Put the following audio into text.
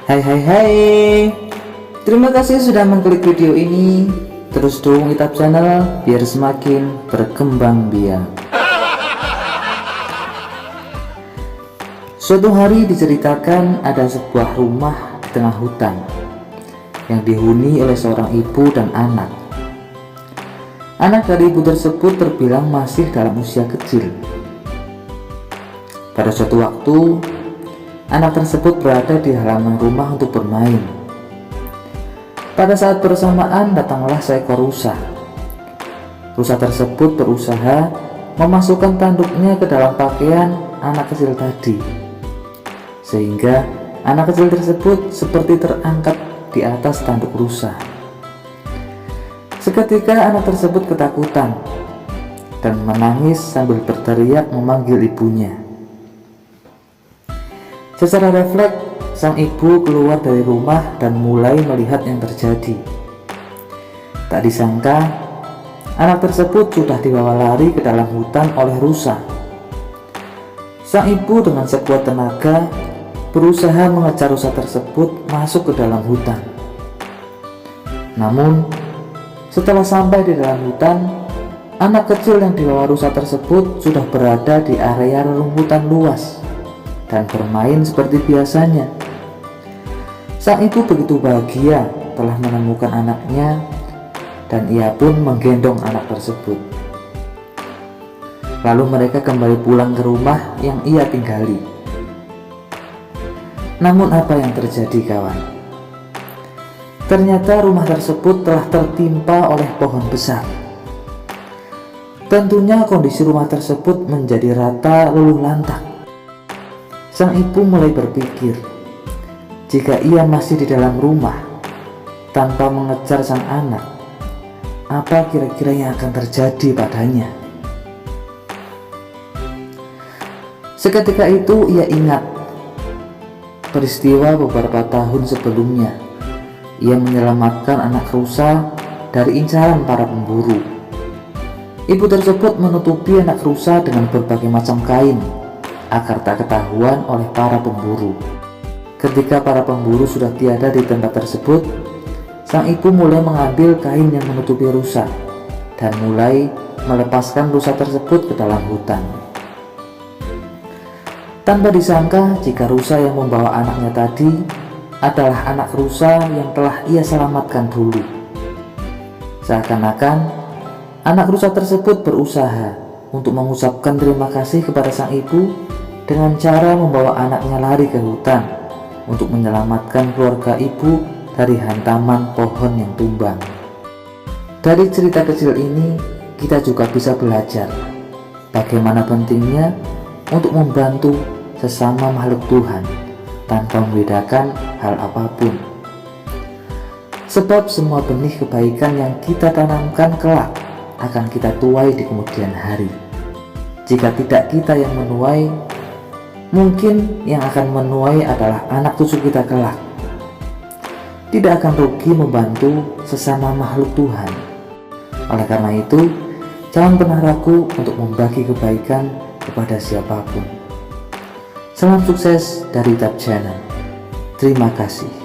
Hai hai hai. Terima kasih sudah mengklik video ini. Terus dukung Itap Channel biar semakin berkembang biak. Suatu hari diceritakan ada sebuah rumah di tengah hutan yang dihuni oleh seorang ibu dan anak. Anak dari ibu tersebut terbilang masih dalam usia kecil. Pada suatu waktu, anak tersebut berada di halaman rumah untuk bermain. Pada saat bersamaan datanglah seekor rusa. Rusa tersebut berusaha memasukkan tanduknya ke dalam pakaian anak kecil tadi, sehingga anak kecil tersebut seperti terangkat di atas tanduk rusa. Seketika anak tersebut ketakutan dan menangis sambil berteriak memanggil ibunya. Secara refleks, sang ibu keluar dari rumah dan mulai melihat yang terjadi. Tak disangka, anak tersebut sudah dibawa lari ke dalam hutan oleh rusa. Sang ibu dengan sekuat tenaga berusaha mengejar rusa tersebut masuk ke dalam hutan. Namun, setelah sampai di dalam hutan, anak kecil yang dibawa rusa tersebut sudah berada di area rerumputan luas dan bermain seperti biasanya. Sang ibu begitu bahagia telah menemukan anaknya, dan ia pun menggendong anak tersebut. Lalu mereka kembali pulang ke rumah yang ia tinggali. Namun apa yang terjadi, kawan? Ternyata rumah tersebut telah tertimpa oleh pohon besar. Tentunya kondisi rumah tersebut menjadi rata luluh lantak. Sang ibu mulai berpikir, jika ia masih di dalam rumah tanpa mengejar sang anak, apa kira-kira yang akan terjadi padanya? Seketika itu ia ingat peristiwa beberapa tahun sebelumnya. Ia menyelamatkan anak rusa dari incaran para pemburu. Ibu tersebut menutupi anak rusa dengan berbagai macam kain agar tak ketahuan oleh para pemburu. Ketika para pemburu sudah tiada di tempat tersebut, sang ibu mulai mengambil kain yang menutupi rusa dan mulai melepaskan rusa tersebut ke dalam hutan. Tanpa disangka jika rusa yang membawa anaknya tadi adalah anak rusa yang telah ia selamatkan dulu. Seakan-akan anak rusa tersebut berusaha untuk mengucapkan terima kasih kepada sang ibu dengan cara membawa anaknya lari ke hutan untuk menyelamatkan keluarga ibu dari hantaman pohon yang tumbang. Dari cerita kecil ini, kita juga bisa belajar bagaimana pentingnya untuk membantu sesama makhluk Tuhan tanpa membedakan hal apapun. Sebab semua benih kebaikan yang kita tanamkan kelak akan kita tuai di kemudian hari. Jika tidak kita yang menuai, mungkin yang akan menuai adalah anak cucu kita kelak. Tidak akan rugi membantu sesama makhluk Tuhan. Oleh karena itu, jangan pernah ragu untuk membagi kebaikan kepada siapapun. Salam sukses dari Itap Channel. Terima kasih.